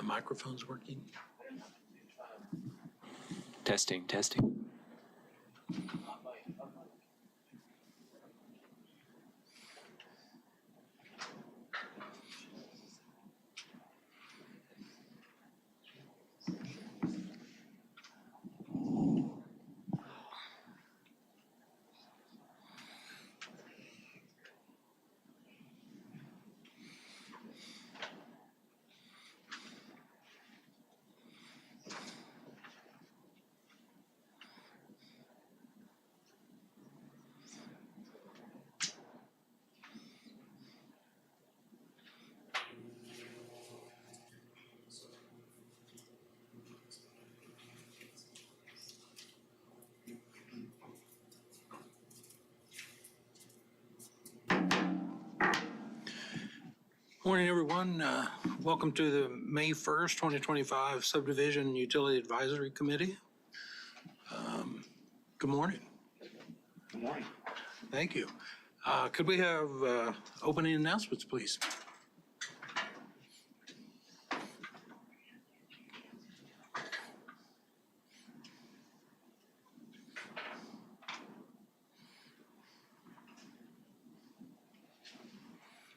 microphone's working? Testing, testing. Morning, everyone. Welcome to the May 1st, 2025 Subdivision Utility Advisory Committee. Good morning. Good morning. Thank you. Could we have opening announcements, please?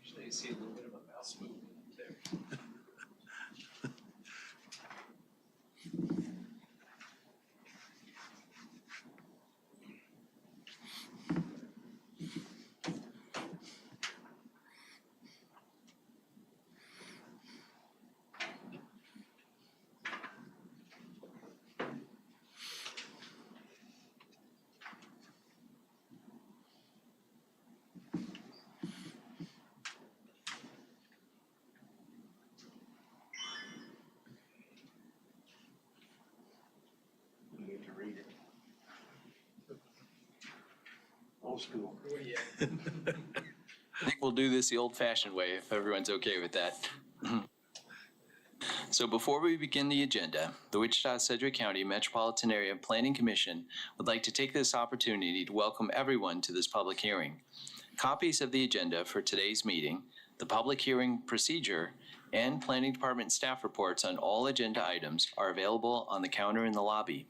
Usually you see a little bit of a mouse movement there. You need to read it. Old school. I think we'll do this the old-fashioned way if everyone's okay with that. So before we begin the agenda, the Wichita-Sedgwick County Metropolitan Area Planning Commission would like to take this opportunity to welcome everyone to this public hearing. Copies of the agenda for today's meeting, the public hearing procedure, and Planning Department staff reports on all agenda items are available on the counter in the lobby.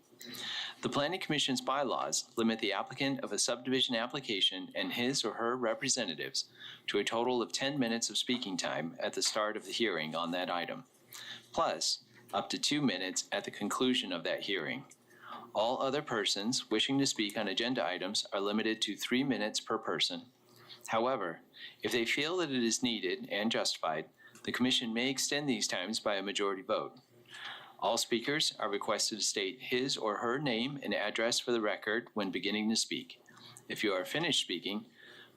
The Planning Commission's bylaws limit the applicant of a subdivision application and his or her representatives to a total of 10 minutes of speaking time at the start of the hearing on that item, plus up to 2 minutes at the conclusion of that hearing. All other persons wishing to speak on agenda items are limited to 3 minutes per person. However, if they feel that it is needed and justified, the Commission may extend these times by a majority vote. All speakers are requested to state his or her name and address for the record when beginning to speak. If you are finished speaking,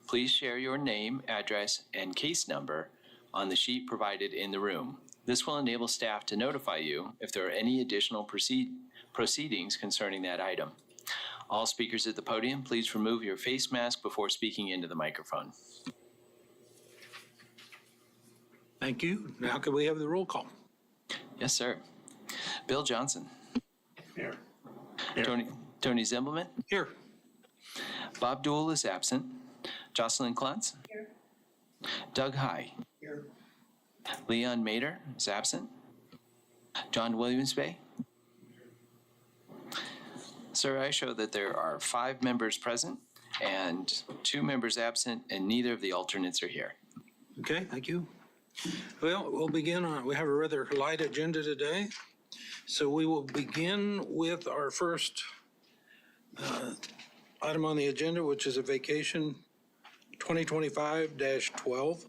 please share your name, address, and case number on the sheet provided in the room. This will enable staff to notify you if there are any additional proceedings concerning that item. All speakers at the podium, please remove your face mask before speaking into the microphone. Thank you. Now could we have the roll call? Yes, sir. Bill Johnson. Here. Tony Zimbelman. Here. Bob Duell is absent. Jocelyn Kluntz. Here. Doug High. Here. Leon Mader is absent. John Williams Bay. Sir, I show that there are 5 members present and 2 members absent, and neither of the alternates are here. Okay, thank you. Well, we'll begin we have a rather light agenda today. So we will begin with our first item on the agenda, which is a vacation 2025-12.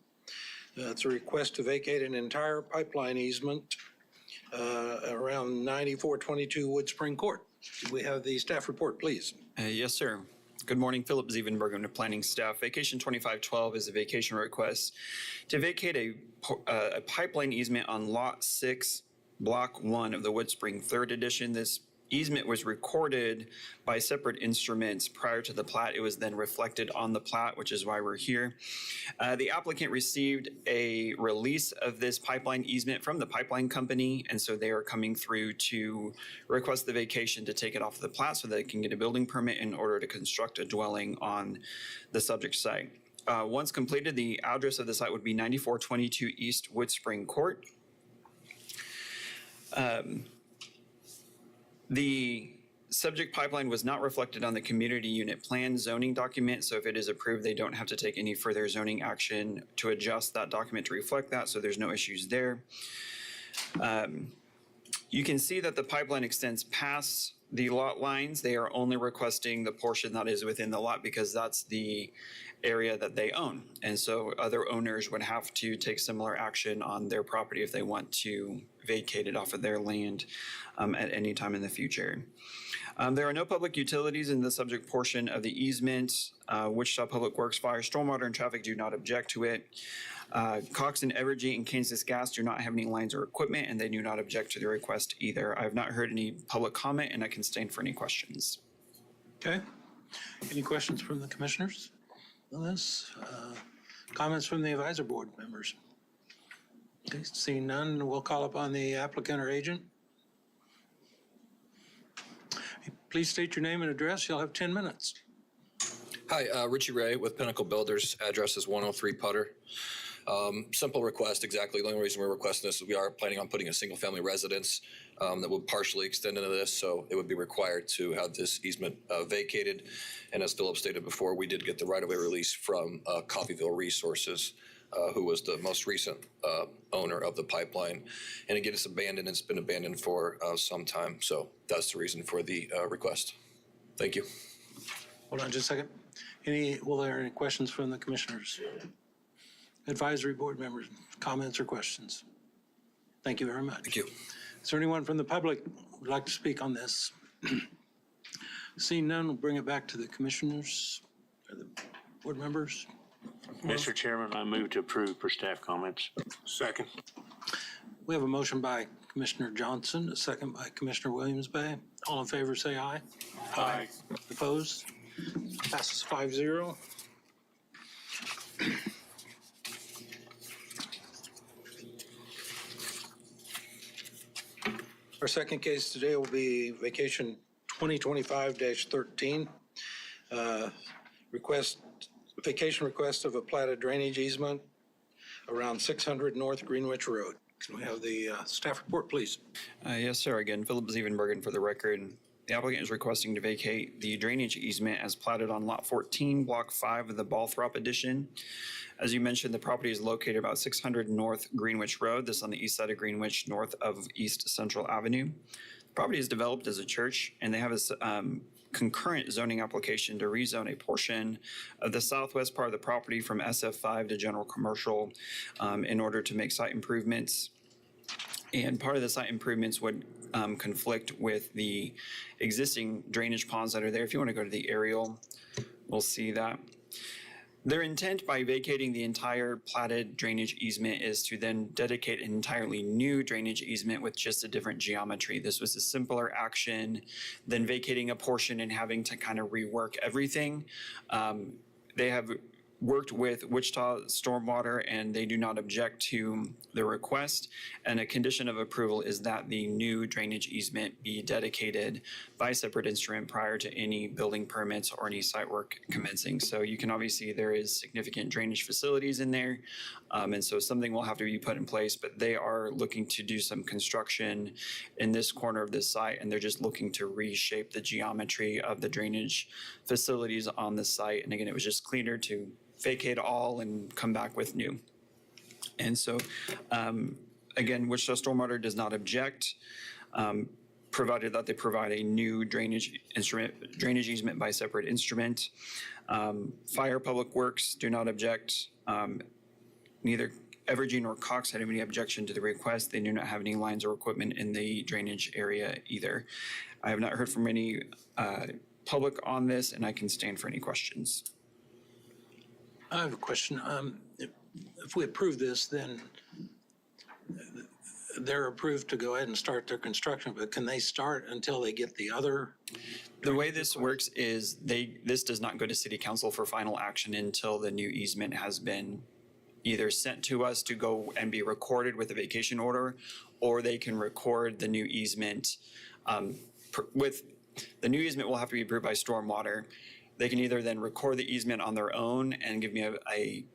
It's a request to vacate an entire pipeline easement around 9422 Wood Spring Court. We have the staff report, please. Yes, sir. Good morning, Philip Zievenberg, I'm the planning staff. Vacation 2512 is a vacation request to vacate a pipeline easement on Lot 6, Block 1 of the Wood Spring 3rd Edition. This easement was recorded by separate instruments prior to the plat. It was then reflected on the plat, which is why we're here. The applicant received a release of this pipeline easement from the pipeline company, and so they are coming through to request the vacation to take it off the plat so they can get a building permit in order to construct a dwelling on the subject site. Once completed, the address of the site would be 9422 East Wood Spring Court. The subject pipeline was not reflected on the community unit plan zoning document, so if it is approved, they don't have to take any further zoning action to adjust that document to reflect that, so there's no issues there. You can see that the pipeline extends past the lot lines. They are only requesting the portion that is within the lot because that's the area that they own. And so other owners would have to take similar action on their property if they want to vacate it off of their land at any time in the future. There are no public utilities in the subject portion of the easement. Wichita Public Works, Fire, Stormwater, and Traffic do not object to it. Cox and Evergy and Kansas Gas do not have any lines or equipment, and they do not object to the request either. I have not heard any public comment, and I can stand for any questions. Okay. Any questions from the commissioners on this? Comments from the advisor board members? Okay, seeing none, we'll call upon the applicant or agent. Please state your name and address. You'll have 10 minutes. Hi, Richie Ray with Pinnacle Builders. Address is 103 Putter. Simple request, exactly. The only reason we're requesting this is we are planning on putting a single-family residence that would partially extend into this, so it would be required to have this easement vacated. And as Philip stated before, we did get the right-of-way release from Coffeyville Resources, who was the most recent owner of the pipeline. And again, it's abandoned. It's been abandoned for some time, so that's the reason for the request. Thank you. Hold on just a second. Will there any questions from the commissioners? Advisory board members, comments or questions? Thank you very much. Thank you. Is there anyone from the public who would like to speak on this? Seeing none, we'll bring it back to the commissioners or the board members. Mr. Chairman, I move to approve for staff comments. Second. We have a motion by Commissioner Johnson, a second by Commissioner Williams Bay. All in favor, say aye. Aye. Opposed? Passes 5-0. Our second case today will be vacation 2025-13. Vacation request of a platted drainage easement around 600 North Greenwich Road. Can we have the staff report, please? Yes, sir. Again, Philip Zievenbergen for the record. The applicant is requesting to vacate the drainage easement as platted on Lot 14, Block 5 of the Balthrop Edition. As you mentioned, the property is located about 600 North Greenwich Road. This is on the east side of Greenwich, north of East Central Avenue. The property is developed as a church, and they have a concurrent zoning application to rezone a portion of the southwest part of the property from SF5 to general commercial in order to make site improvements. And part of the site improvements would conflict with the existing drainage ponds that are there. If you want to go to the aerial, we'll see that. Their intent by vacating the entire platted drainage easement is to then dedicate an entirely new drainage easement with just a different geometry. This was a simpler action than vacating a portion and having to kind of rework everything. They have worked with Wichita Stormwater, and they do not object to the request. And a condition of approval is that the new drainage easement be dedicated by separate instrument prior to any building permits or any site work commencing. So you can obviously, there is significant drainage facilities in there. And so something will have to be put in place, but they are looking to do some construction in this corner of this site, and they're just looking to reshape the geometry of the drainage facilities on the site. And again, it was just cleaner to vacate all and come back with new. And so, again, Wichita Stormwater does not object, provided that they provide a new drainage easement by separate instrument. Fire, Public Works do not object. Neither Evergy nor Cox had any objection to the request. They do not have any lines or equipment in the drainage area either. I have not heard from any public on this, and I can stand for any questions. I have a question. If we approve this, then they're approved to go ahead and start their construction, but can they start until they get the other? The way this works is this does not go to city council for final action until the new easement has been either sent to us to go and be recorded with a vacation order, or they can record the new easement. With the new easement will have to be approved by Stormwater. They can either then record the easement on their own and give me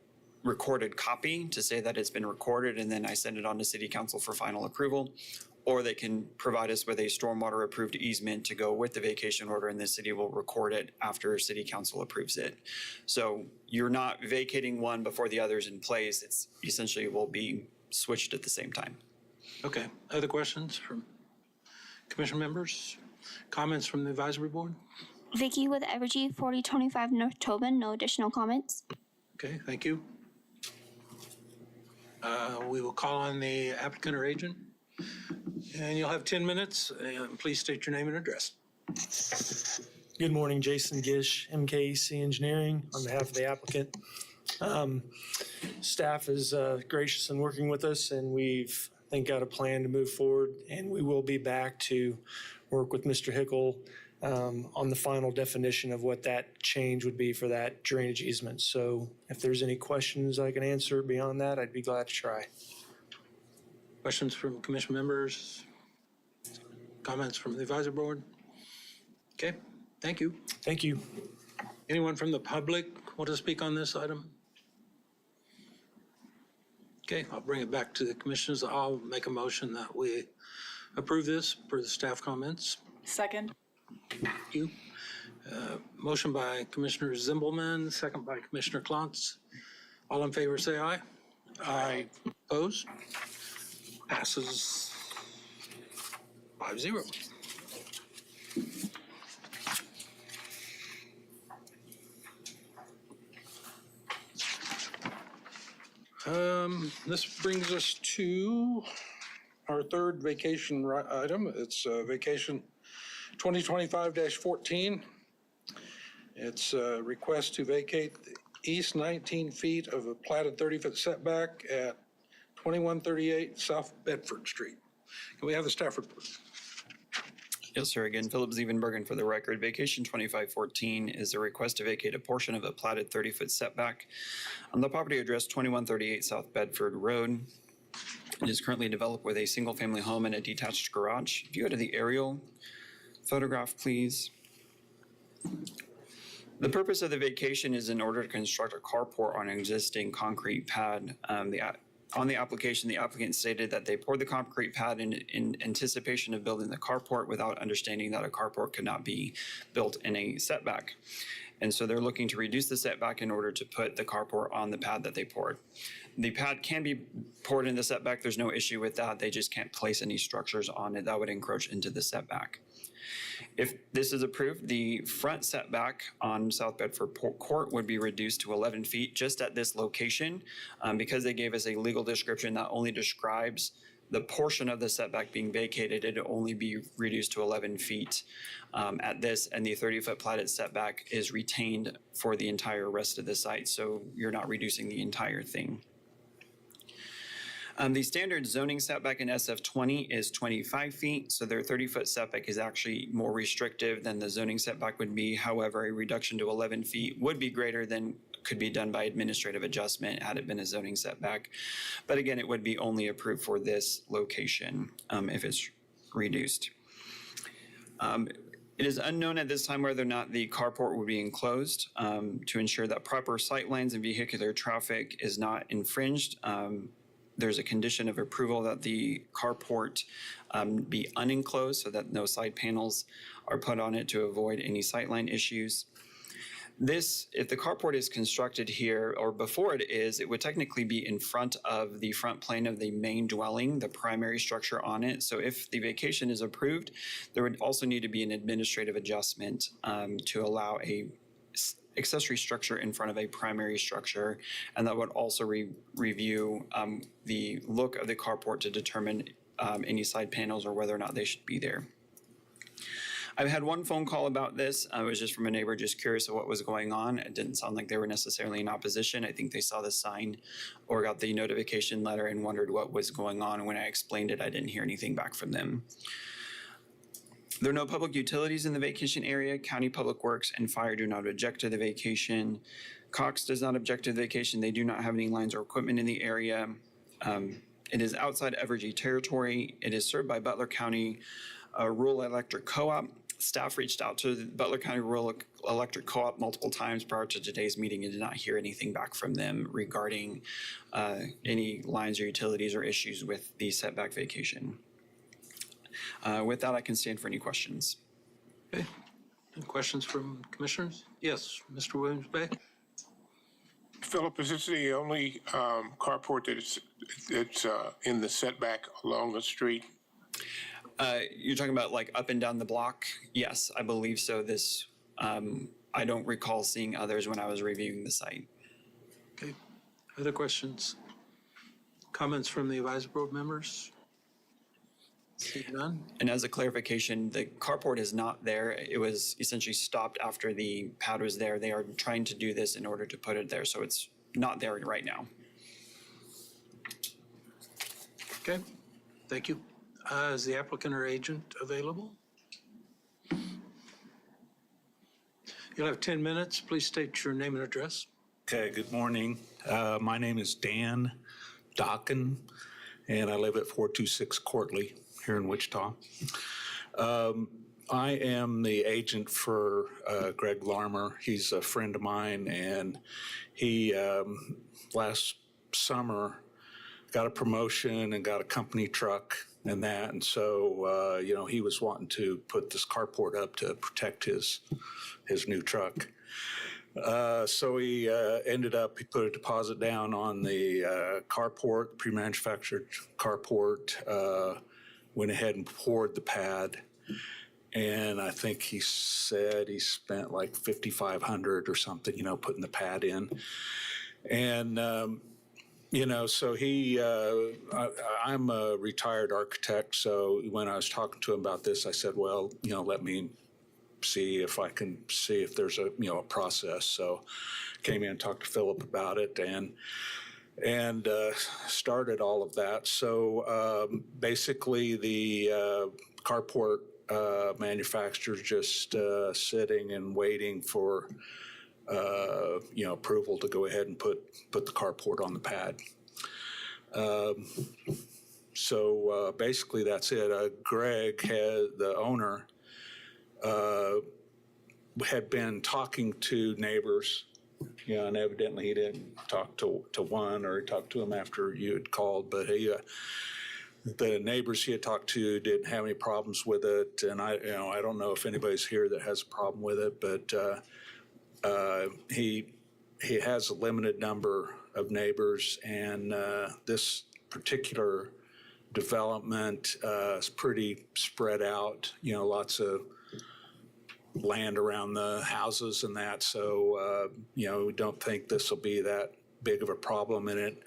recorded copy to say that it's been recorded, and then I send it on to city council for final approval. Or they can provide us with a stormwater approved easement to go with the vacation order, and the city will record it after city council approves it. So you're not vacating one before the other's in place. It's essentially will be switched at the same time. Okay, other questions from commission members? Comments from the advisory board? Vicky with Evergy, 4025 North Tobin. No additional comments. Okay, thank you. We will call on the applicant or agent, and you'll have 10 minutes. Please state your name and address. Good morning, Jason Gish, MKEC Engineering, on behalf of the applicant. Staff is gracious in working with us, and we've, I think, got a plan to move forward, and we will be back to work with Mr. Hickle on the final definition of what that change would be for that drainage easement. So if there's any questions I can answer beyond that, I'd be glad to try. Questions from commission members? Comments from the advisory board? Okay, thank you. Thank you. Anyone from the public want to speak on this item? Okay, I'll bring it back to the commissioners. I'll make a motion that we approve this per the staff comments. Second. Thank you. Motion by Commissioner Zimbelman, second by Commissioner Klontz. All in favor, say aye. Aye. Opposed? Passes 5-0. This brings us to our third vacation item. It's vacation 2025-14. It's a request to vacate the east 19 feet of a platted 30-foot setback at 2138 South Bedford Street. Can we have the staff report? Yes, sir. Again, Philip Zievenbergen for the record. Vacation 2514 is a request to vacate a portion of a platted 30-foot setback on the property address 2138 South Bedford Road. It is currently developed with a single-family home and a detached garage. If you go to the aerial photograph, please. The purpose of the vacation is in order to construct a carport on an existing concrete pad. On the application, the applicant stated that they poured the concrete pad in anticipation of building the carport without understanding that a carport could not be built in a setback. And so they're looking to reduce the setback in order to put the carport on the pad that they poured. The pad can be poured in the setback. There's no issue with that. They just can't place any structures on it that would encroach into the setback. If this is approved, the front setback on South Bedford Court would be reduced to 11 feet just at this location because they gave us a legal description that only describes the portion of the setback being vacated. It'd only be reduced to 11 feet at this, and the 30-foot platted setback is retained for the entire rest of the site, so you're not reducing the entire thing. The standard zoning setback in SF20 is 25 feet, so their 30-foot setback is actually more restrictive than the zoning setback would be. However, a reduction to 11 feet would be greater than could be done by administrative adjustment had it been a zoning setback. But again, it would be only approved for this location if it's reduced. It is unknown at this time whether or not the carport will be enclosed to ensure that proper sight lines and vehicular traffic is not infringed. There's a condition of approval that the carport be unenclosed so that no side panels are put on it to avoid any sightline issues. This, if the carport is constructed here, or before it is, it would technically be in front of the front plane of the main dwelling, the primary structure on it. So if the vacation is approved, there would also need to be an administrative adjustment to allow a accessory structure in front of a primary structure, and that would also review the look of the carport to determine any side panels or whether or not they should be there. I've had one phone call about this. It was just from a neighbor just curious of what was going on. It didn't sound like they were necessarily in opposition. I think they saw the sign or got the notification letter and wondered what was going on. When I explained it, I didn't hear anything back from them. There are no public utilities in the vacation area. County Public Works and Fire do not object to the vacation. Cox does not object to the vacation. They do not have any lines or equipment in the area. It is outside Evergy territory. It is served by Butler County Rural Electric Co-op. staff reached out to the Butler County Rural Electric Co-op multiple times prior to today's meeting and did not hear anything back from them regarding any lines or utilities or issues with the setback vacation. With that, I can stand for any questions. Okay. Any questions from commissioners? Yes, Mr. Williams-Bay? Philip, is this the only carport that's in the setback along the street? You're talking about like up and down the block? Yes, I believe so. This, I don't recall seeing others when I was reviewing the site. Okay. Other questions? Comments from the advisory board members? Seeing none? And as a clarification, the carport is not there. It was essentially stopped after the pad was there. They are trying to do this in order to put it there, so it's not there right now. Okay, thank you. Is the applicant or agent available? You'll have 10 minutes. Please state your name and address. Okay, good morning. My name is Dan Docken, and I live at 426 Courtly here in Wichita. I am the agent for Greg Larmer. He's a friend of mine, and he last summer got a promotion and got a company truck and that, and so he was wanting to put this carport up to protect his new truck. So he he put a deposit down on the carport, pre-manufactured carport, went ahead and poured the pad. And I think he said he spent like $5,500 or something, putting the pad in. And, so I'm a retired architect. So when I was talking to him about this, I said, well, let me see if I can see if there's a process. So came in and talked to Philip about it and started all of that. So basically the carport manufacturer's just sitting and waiting for approval to go ahead and put the carport on the pad. So basically that's it. Greg, the owner, had been talking to neighbors, and evidently he didn't talk to one, or he talked to him after you had called, but the neighbors he had talked to didn't have any problems with it. And I don't know if anybody's here that has a problem with it, but he has a limited number of neighbors, and this particular development is pretty spread out, lots of land around the houses and that. So, we don't think this will be that big of a problem in it.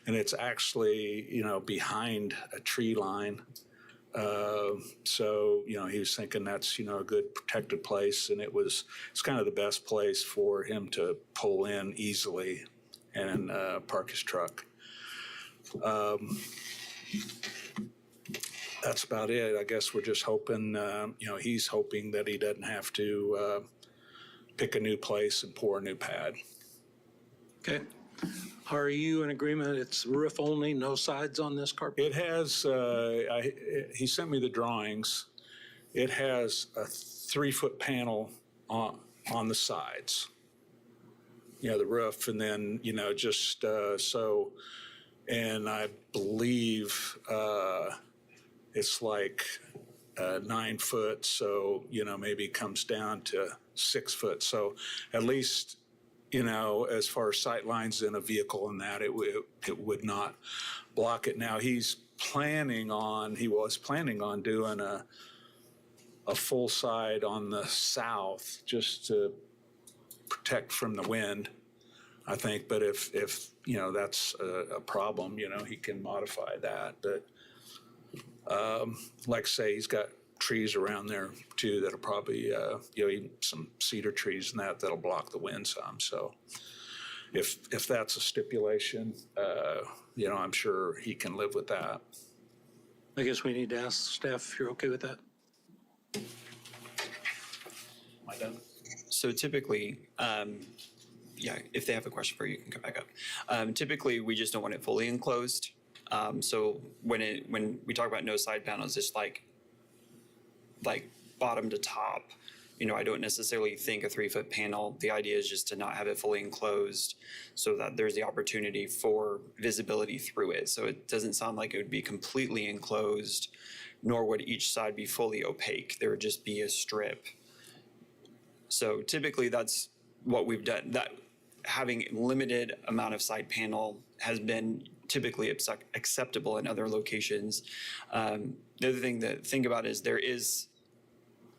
And it's actually, behind a tree line. So, he was thinking that's, a good protected place. And it's kind of the best place for him to pull in easily and park his truck. That's about it. I guess we're just hoping, he's hoping that he doesn't have to pick a new place and pour a new pad. Okay. Are you in agreement? It's roof only, no sides on this carpet? It has, he sent me the drawings. It has a 3-foot panel on the sides. The roof, and then, just so, and I believe it's like 9 foot, so, maybe it comes down to 6 foot. So at least, as far as sight lines in a vehicle and that, it would not block it. Now he was planning on doing a full side on the south just to protect from the wind, I think. But if that's a problem, he can modify that. But like I say, he's got trees around there too that'll probably, even some cedar trees and that'll block the wind some. So if that's a stipulation, I'm sure he can live with that. I guess we need to ask staff if you're okay with that. Am I done? So typically, if they have a question for you, you can come back up. Typically, we just don't want it fully enclosed. So when we talk about no side panels, it's like bottom to top. You know, I don't necessarily think a 3-foot panel, the idea is just to not have it fully enclosed so that there's the opportunity for visibility through it. So it doesn't sound like it would be completely enclosed, nor would each side be fully opaque. There would just be a strip. So typically that's what we've done. That having limited amount of side panel has been typically acceptable in other locations. The other thing to think about is there is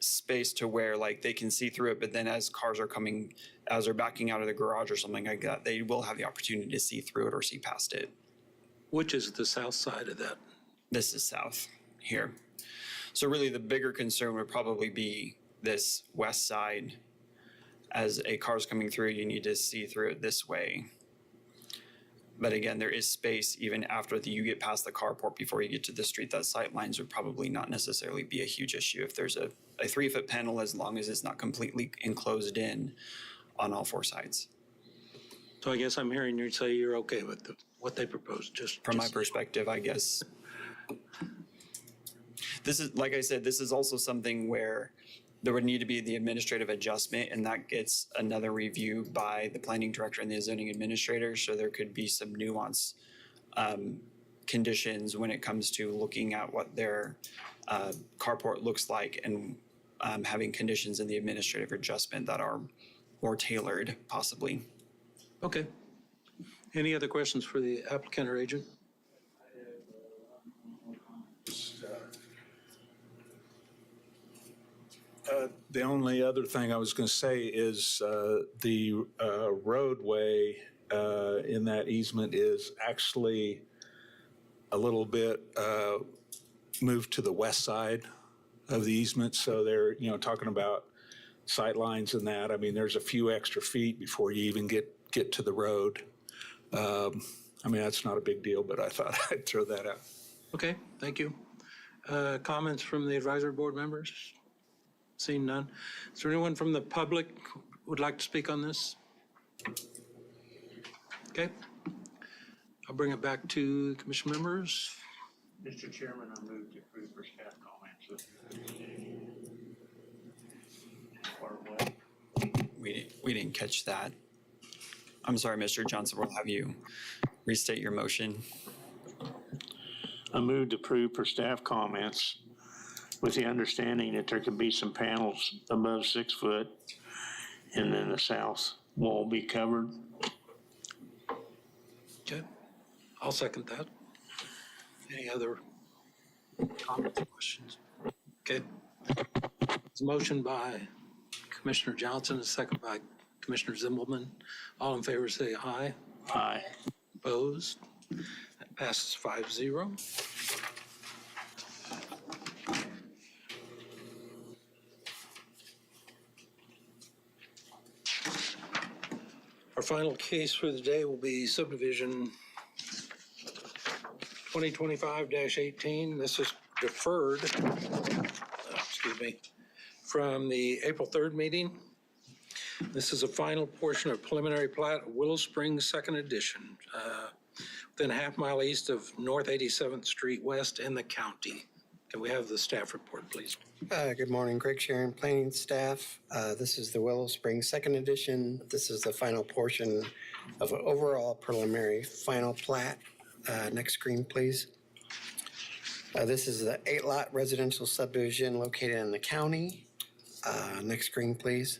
space to where like they can see through it, but then as cars are coming, as they're backing out of the garage or something like that, they will have the opportunity to see through it or see past it. Which is the south side of that? This is south here. So really the bigger concern would probably be this west side. As a car's coming through, you need to see through it this way. But again, there is space even after you get past the carport before you get to the street. That sight lines would probably not necessarily be a huge issue if there's a 3-foot panel, as long as it's not completely enclosed in on all 4 sides. So I guess I'm hearing you say you're okay with what they proposed, just From my perspective, I guess. This is, like I said, this is also something where there would need to be the administrative adjustment, and that gets another review by the planning director and the zoning administrator. So there could be some nuance conditions when it comes to looking at what their carport looks like and having conditions in the administrative adjustment that are more tailored, possibly. Okay. Any other questions for the applicant or agent? The only other thing I was going to say is the roadway in that easement is actually a little bit moved to the west side of the easement. So they're, talking about sight lines and that. I mean, there's a few extra feet before you even get to the road. I mean, that's not a big deal, but I thought I'd throw that out. Okay, thank you. Comments from the advisory board members? Seeing none. Is there anyone from the public who would like to speak on this? Okay. I'll bring it back to commission members. Mr. Chairman, I move to approve for staff comments. Or what? We didn't catch that. I'm sorry, Mr. Johnson, we'll have you restate your motion. I move to approve for staff comments with the understanding that there could be some panels above 6 foot and then the south wall be covered. Okay, I'll second that. Any other comments or questions? Okay. It's a motion by Commissioner Johnson, a second by Commissioner Zimmelman. All in favor say aye. Aye. Opposed? That passes 5-0. Our final case for the day will be Subdivision 2025-18. This is deferred, from the April 3rd meeting. This is a final portion of preliminary plat of Willow Springs Second Edition, within a half-mile east of North 87th Street West in the county. Can we have the staff report, please? Good morning, Greg Sharon, planning staff. This is the Willow Springs Second Edition. This is the final portion of an overall preliminary final plat. Next screen, please. This is the 8-lot residential subdivision located in the county. Next screen, please.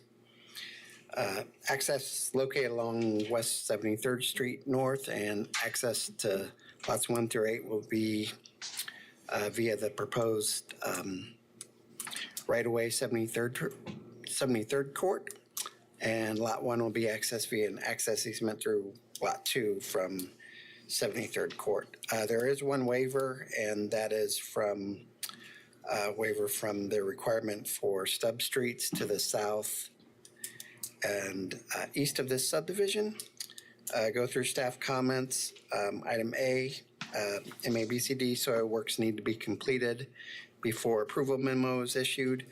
Access located along West 73rd Street North, and access to lots 1 through 8 will be via the proposed right-of-way 73rd Court, and Lot 1 will be accessed via an access easement through Lot 2 from 73rd Court. There is one waiver, and that is from waiver from the requirement for stub streets to the south and east of this subdivision. Go through staff comments. Item A, MABCD soil works need to be completed before approval memo is issued.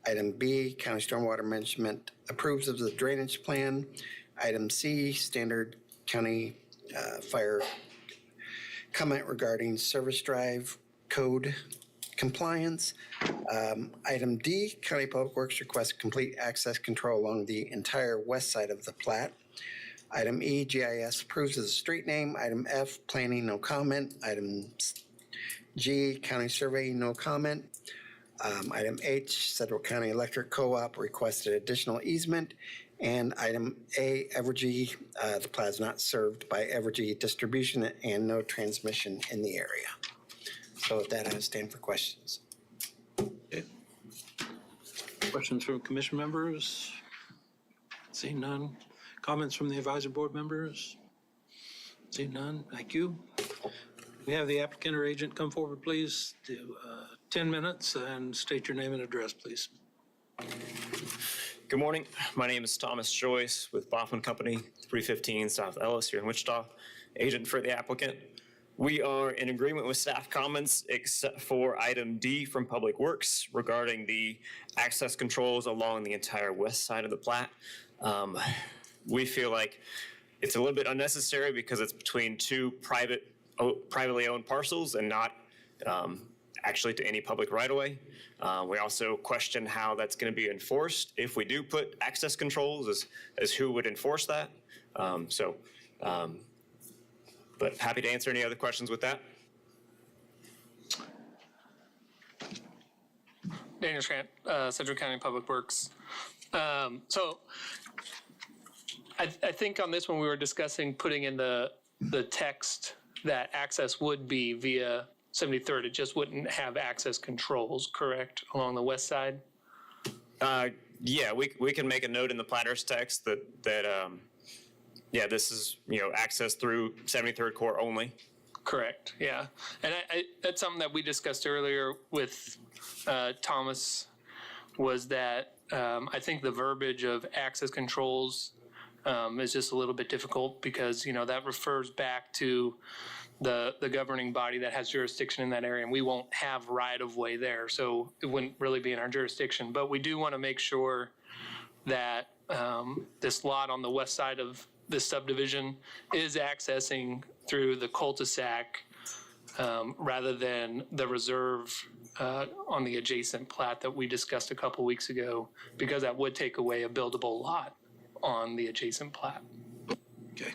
Item B, county stormwater management approves of the drainage plan. Item C, standard county fire comment regarding service drive code compliance. Item D, County Public Works requests complete access control along the entire west side of the plat. Item E, GIS approves as a street name. Item F, planning, no comment. Item G, county survey, no comment. Item H, Central County Electric Co-op requested additional easement. And item A, Evergy, the plat is not served by Evergy distribution and no transmission in the area. So with that, I would stand for questions. Okay. Questions from commission members? Seeing none. Comments from the advisory board members? Seeing none. Thank you. We have the applicant or agent come forward, please. Do 10 minutes and state your name and address, please. Good morning. My name is Thomas Joyce with Baughman Company, 315 South Ellis here in Wichita, agent for the applicant. We are in agreement with staff comments except for item D from Public Works regarding the access controls along the entire west side of the plat. We feel like it's a little bit unnecessary because it's between two privately owned parcels and not actually to any public right-of-way. We also question how that's going to be enforced if we do put access controls, as who would enforce that. But happy to answer any other questions with that. Daniel Schrant, Central County Public Works. So I think on this one we were discussing putting in the text that access would be via 73rd. It just wouldn't have access controls, correct, along the west side? Yeah, we can make a note in the platter's text that this is, access through 73rd Court only. Correct, yeah. And that's something that we discussed earlier with Thomas, was that I think the verbiage of access controls is just a little bit difficult because, that refers back to the governing body that has jurisdiction in that area, and we won't have right-of-way there, so it wouldn't really be in our jurisdiction. But we do want to make sure that this lot on the west side of this subdivision is accessing through the cul-de-sac rather than the reserve on the adjacent plat that we discussed a couple weeks ago, because that would take away a buildable lot on the adjacent plat. Okay.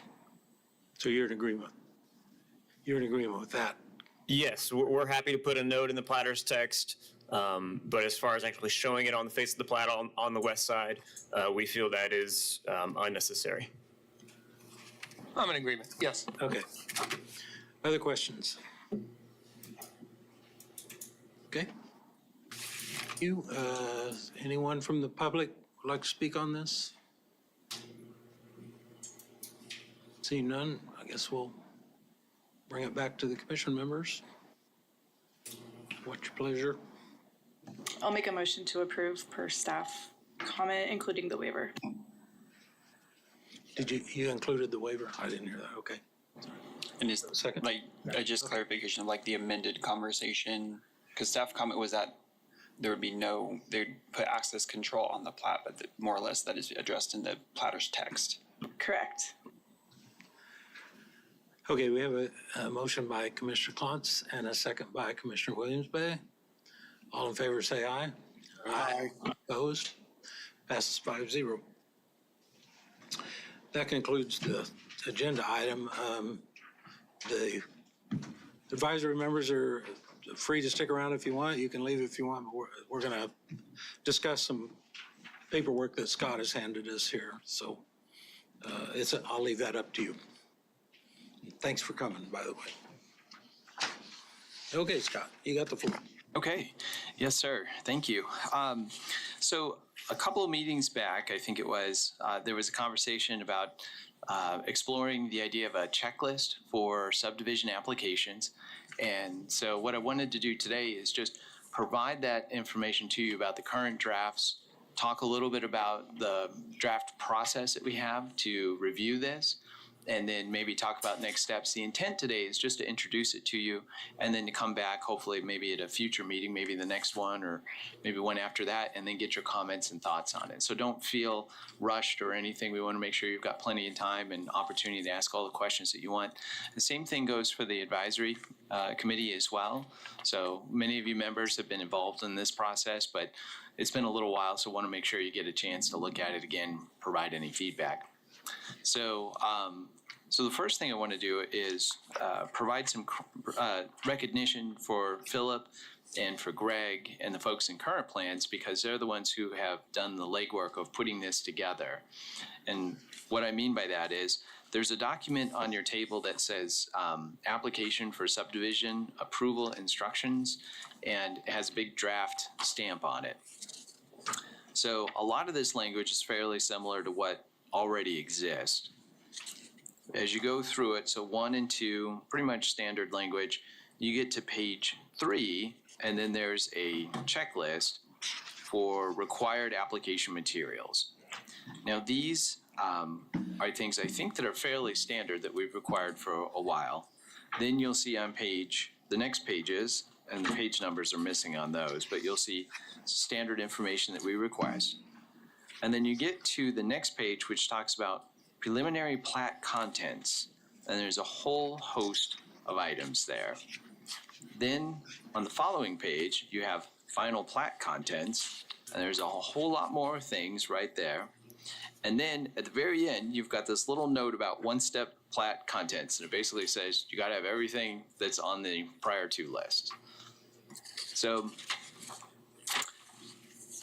So you're in agreement? You're in agreement with that? Yes, we're happy to put a note in the platter's text, but as far as actually showing it on the face of the plat on the west side, we feel that is unnecessary. I'm in agreement, yes. Okay. Other questions? Okay. You, anyone from the public would like to speak on this? Seeing none, I guess we'll bring it back to the commission members. What's your pleasure? I'll make a motion to approve per staff comment, including the waiver. Did you included the waiver? I didn't hear that. Okay. And is Second. just clarification, like the amended conversation, because staff comment was that there would be they'd put access control on the plat, but more or less that is addressed in the platter's text. Correct. Okay, we have a motion by Commissioner Klontz and a second by Commissioner Williams-Bay. All in favor say aye. Aye. Opposed? Passes 5-0. That concludes the agenda item. The advisory members are free to stick around if you want. You can leave if you want, but we're going to discuss some paperwork that Scott has handed us here. So I'll leave that up to you. Thanks for coming, by the way. Okay, Scott, you got the floor. Okay. Yes, sir. Thank you. So a couple of meetings back, I think it was, there was a conversation about exploring the idea of a checklist for subdivision applications. And so what I wanted to do today is just provide that information to you about the current drafts, talk a little bit about the draft process that we have to review this, and then maybe talk about next steps. The intent today is just to introduce it to you and then to come back, hopefully maybe at a future meeting, maybe the next one or maybe one after that, and then get your comments and thoughts on it. So don't feel rushed or anything. We want to make sure you've got plenty of time and opportunity to ask all the questions that you want. The same thing goes for the advisory committee as well. So many of you members have been involved in this process, but it's been a little while, so want to make sure you get a chance to look at it again, provide any feedback. So, so the first thing I want to do is provide some recognition for Philip and for Greg and the folks in current plans, because they're the ones who have done the legwork of putting this together. And what I mean by that is there's a document on your table that says application for subdivision approval instructions, and it has a big draft stamp on it. So a lot of this language is fairly similar to what already exists. As you go through it, so 1 and 2, pretty much standard language, you get to page 3, and then there's a checklist for required application materials. Now these are things I think that are fairly standard that we've required for a while. Then you'll see on the next pages, and the page numbers are missing on those, but you'll see standard information that we request. And then you get to the next page, which talks about preliminary plat contents, and there's a whole host of items there. Then on the following page, you have final plat contents, and there's a whole lot more things right there. And then at the very end, you've got this little note about one-step plat contents, and it basically says you got to have everything that's on the prior 2 lists. So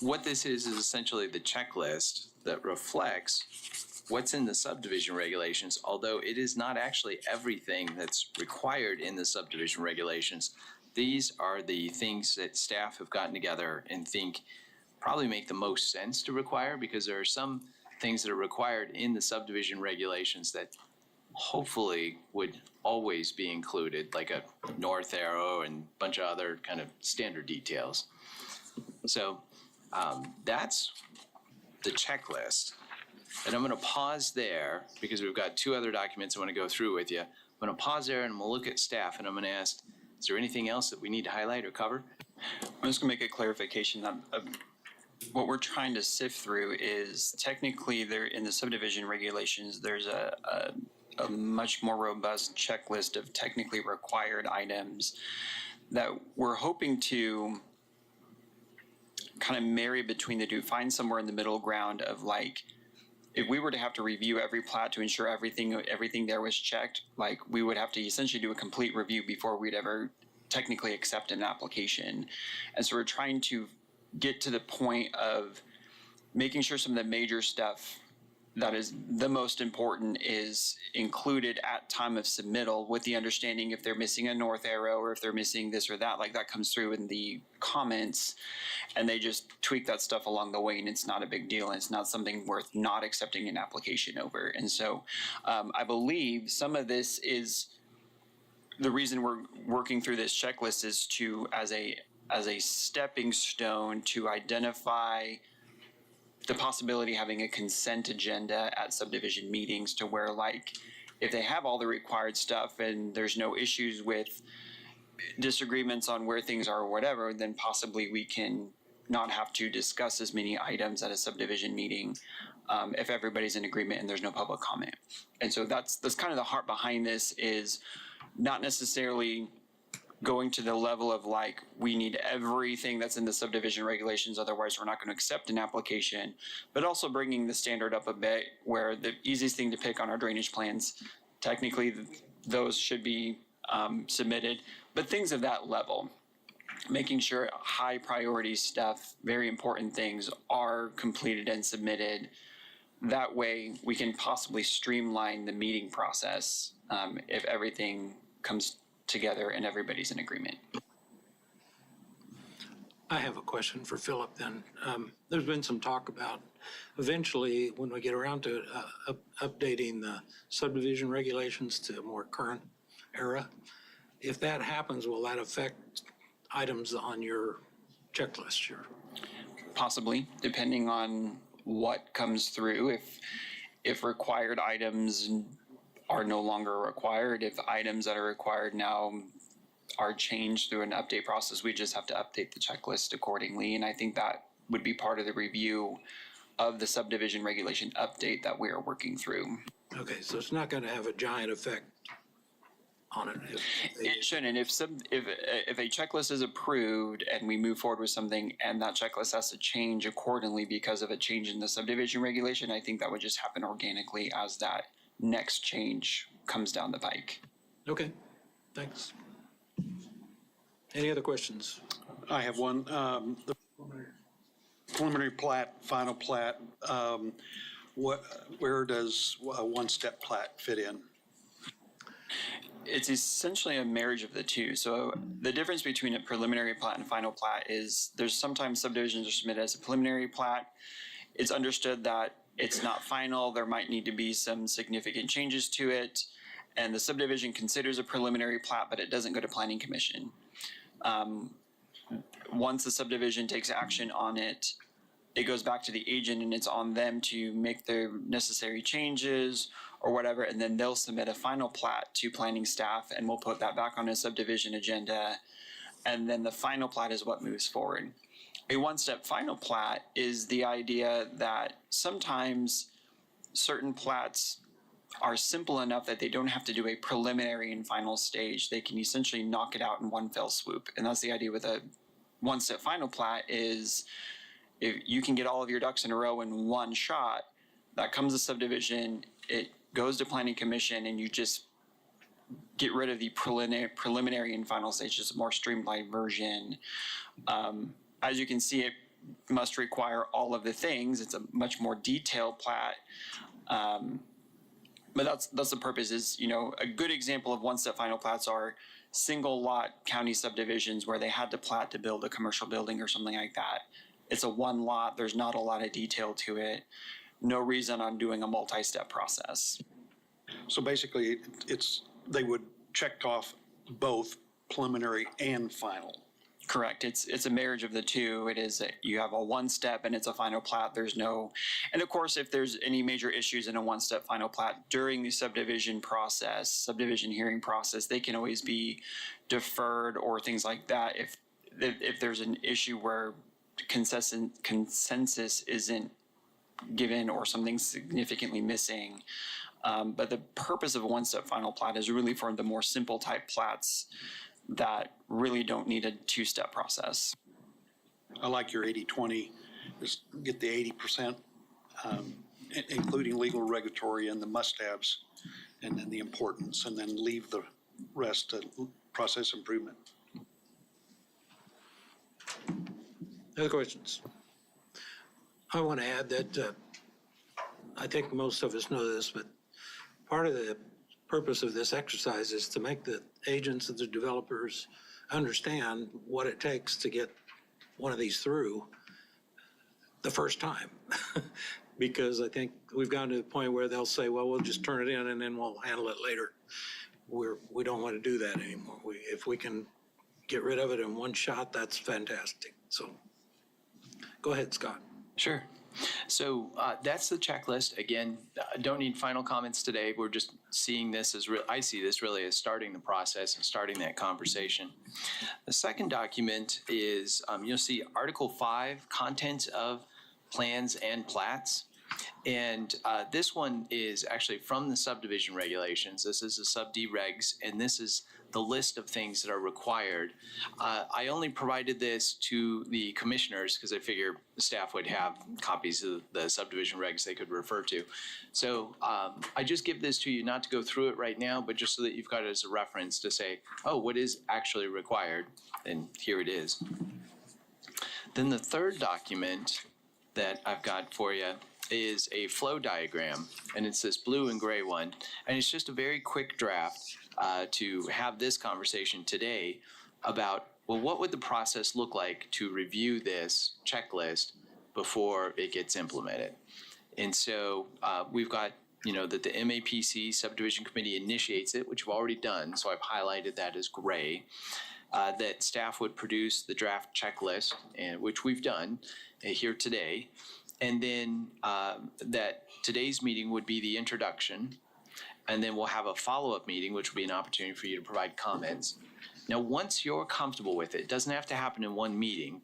what this is essentially the checklist that reflects what's in the subdivision regulations, although it is not actually everything that's required in the subdivision regulations. These are the things that staff have gotten together and think probably make the most sense to require, because there are some things that are required in the subdivision regulations that hopefully would always be included, like a north arrow and a bunch of other kind of standard details. So that's the checklist. And I'm going to pause there because we've got 2 other documents I want to go through with you. I'm going to pause there and I'm going to look at staff and I'm going to ask, is there anything else that we need to highlight or cover? I'm just going to make a clarification that what we're trying to sift through is technically there in the subdivision regulations, there's a much more robust checklist of technically required items that we're hoping to kind of marry between the 2, find somewhere in the middle ground of, like, if we were to have to review every plat to ensure everything there was checked, like, we would have to essentially do a complete review before we'd ever technically accept an application. And so we're trying to get to the point of making sure some of the major stuff that is the most important is included at time of submittal, with the understanding if they're missing a north arrow or if they're missing this or that, like that comes through in the comments, and they just tweak that stuff along the way, and it's not a big deal, and it's not something worth not accepting an application over. And so I believe some of this is the reason we're working through this checklist is to, as a stepping stone to identify the possibility of having a consent agenda at subdivision meetings, to where, like, if they have all the required stuff and there's no issues with disagreements on where things are or whatever, then possibly we can not have to discuss as many items at a subdivision meeting if everybody's in agreement and there's no public comment. And so that's kind of the heart behind this, is not necessarily going to the level of, like, we need everything that's in the subdivision regulations, otherwise we're not going to accept an application, but also bringing the standard up a bit, where the easiest thing to pick on our drainage plans, technically those should be submitted, but things of that level, making sure high priority stuff, very important things are completed and submitted. That way we can possibly streamline the meeting process if everything comes together and everybody's in agreement. I have a question for Philip then. There's been some talk about eventually, when we get around to updating the subdivision regulations to a more current era, if that happens, will that affect items on your checklist? Possibly, depending on what comes through. If required items are no longer required. If items that are required now are changed through an update process, we just have to update the checklist accordingly. And I think that would be part of the review of the subdivision regulation update that we are working through. Okay, so it's not going to have a giant effect on it. It shouldn't. If a checklist is approved and we move forward with something and that checklist has to change accordingly because of a change in the subdivision regulation, I think that would just happen organically as that next change comes down the pike. Okay, thanks. Any other questions? I have one. The preliminary plat, final plat, where does a one-step plat fit in? It's essentially a marriage of the two. So the difference between a preliminary plat and final plat is there's sometimes subdivisions are submitted as a preliminary plat. It's understood that it's not final. There might need to be some significant changes to it. And the subdivision considers a preliminary plat, but it doesn't go to planning commission. Once the subdivision takes action on it, it goes back to the agent and it's on them to make the necessary changes or whatever, and then they'll submit a final plat to planning staff and we'll put that back on a subdivision agenda, and then the final plat is what moves forward. A one-step final plat is the idea that sometimes certain plats are simple enough that they don't have to do a preliminary and final stage. They can essentially knock it out in one fell swoop. And that's the idea with a one-step final plat is if you can get all of your ducks in a row in one shot, that comes to subdivision, it goes to planning commission, and you just get rid of the preliminary and final stage. It's a more streamlined version. As you can see, it must require all of the things. It's a much more detailed plat. But that's the purpose is, you know, a good example of one-step final plats are single lot county subdivisions where they had to plat to build a commercial building or something like that. It's a one lot, there's not a lot of detail to it. No reason on doing a multi-step process. So basically, they would check off both preliminary and final. Correct. It's a marriage of the two. It is you have a one step and it's a final plat. There's no, and of course, if there's any major issues in a one step final plat during the subdivision process, subdivision hearing process, they can always be deferred or things like that. If there's an issue where consensus isn't given or something's significantly missing. But the purpose of a one step final plat is really for the more simple type plats that really don't need a two-step process. I like your 80-20, just get the 80%, including legal, regulatory, and the must-haves, and then the importance, and then leave the rest to process improvement. Other questions? I want to add that I think most of us know this, but part of the purpose of this exercise is to make the agents and the developers understand what it takes to get one of these through the first time. Because I think we've gotten to the point where they'll say, well, we'll just turn it in and then we'll handle it later. We don't want to do that anymore. If we can get rid of it in one shot, that's fantastic. So go ahead, Scott. Sure. So that's the checklist. Again, don't need final comments today. We're just seeing this as I see this really as starting the process and starting that conversation. The second document is you'll see Article 5, Content of Plans and Plats. And this one is actually from the subdivision regulations. This is the sub-D regs, and this is the list of things that are required. I only provided this to the commissioners because I figure staff would have copies of the subdivision regs they could refer to. So I just give this to you not to go through it right now, but just so that you've got it as a reference to say, oh, what is actually required? And here it is. Then the third document that I've got for you is a flow diagram, and it's this blue and gray one, and it's just a very quick draft to have this conversation today about, well, what would the process look like to review this checklist before it gets implemented? And so we've got, that the MAPC Subdivision Committee initiates it, which we've already done, so I've highlighted that as gray. That staff would produce the draft checklist, which we've done here today. And then that today's meeting would be the introduction. And then we'll have a follow-up meeting, which will be an opportunity for you to provide comments. Now, once you're comfortable with it, it doesn't have to happen in one meeting.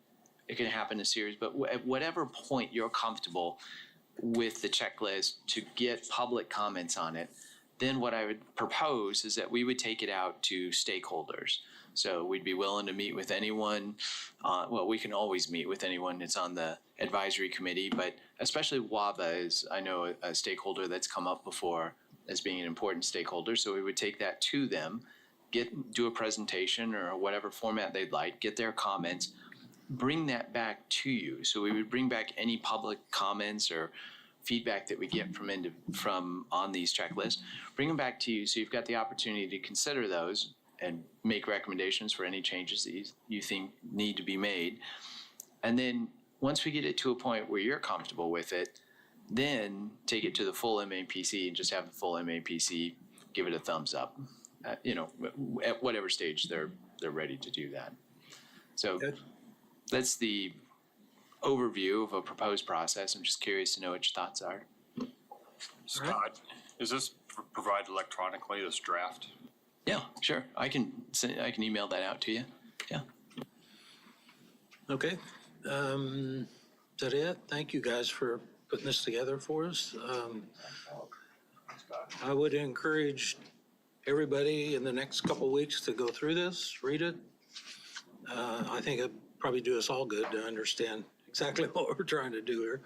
It can happen in a series, but at whatever point you're comfortable with the checklist to get public comments on it, then what I would propose is that we would take it out to stakeholders. So we'd be willing to meet with anyone. Well, we can always meet with anyone that's on the advisory committee, but especially WABA is, I know, a stakeholder that's come up before as being an important stakeholder. So we would take that to them, do a presentation or whatever format they'd like, get their comments, bring that back to you. So we would bring back any public comments or feedback that we get from on these checklists, bring them back to you so you've got the opportunity to consider those and make recommendations for any changes that you think need to be made. And then once we get it to a point where you're comfortable with it, then take it to the full MAPC and just have the full MAPC give it a thumbs up, at whatever stage they're ready to do that. So that's the overview of a proposed process. I'm just curious to know what your thoughts are. Scott, is this provided electronically, this draft? Yeah, sure. I can email that out to you. Yeah. Okay. Is that it? Thank you guys for putting this together for us. I would encourage everybody in the next couple of weeks to go through this, read it. I think it'd probably do us all good to understand exactly what we're trying to do here.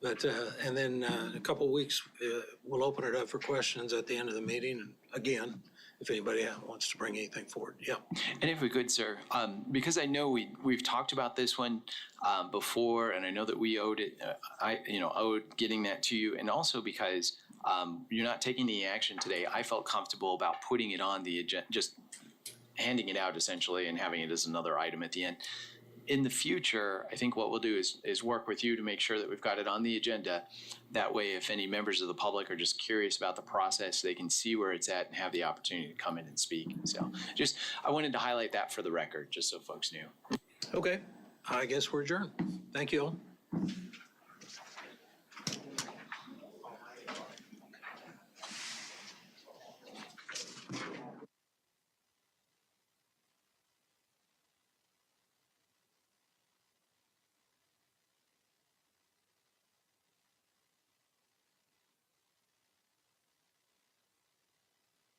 But, and then in a couple of weeks, we'll open it up for questions at the end of the meeting. And again, if anybody wants to bring anything forward. Yeah. And if we could, sir, because I know we've talked about this one before, and I know that we owed it, owed getting that to you. And also because you're not taking the action today, I felt comfortable about putting it on the agenda, just handing it out essentially and having it as another item at the end. In the future, I think what we'll do is work with you to make sure that we've got it on the agenda. That way, if any members of the public are just curious about the process, they can see where it's at and have the opportunity to come in and speak. So I wanted to highlight that for the record, just so folks knew. Okay. I guess we're adjourned. Thank you all.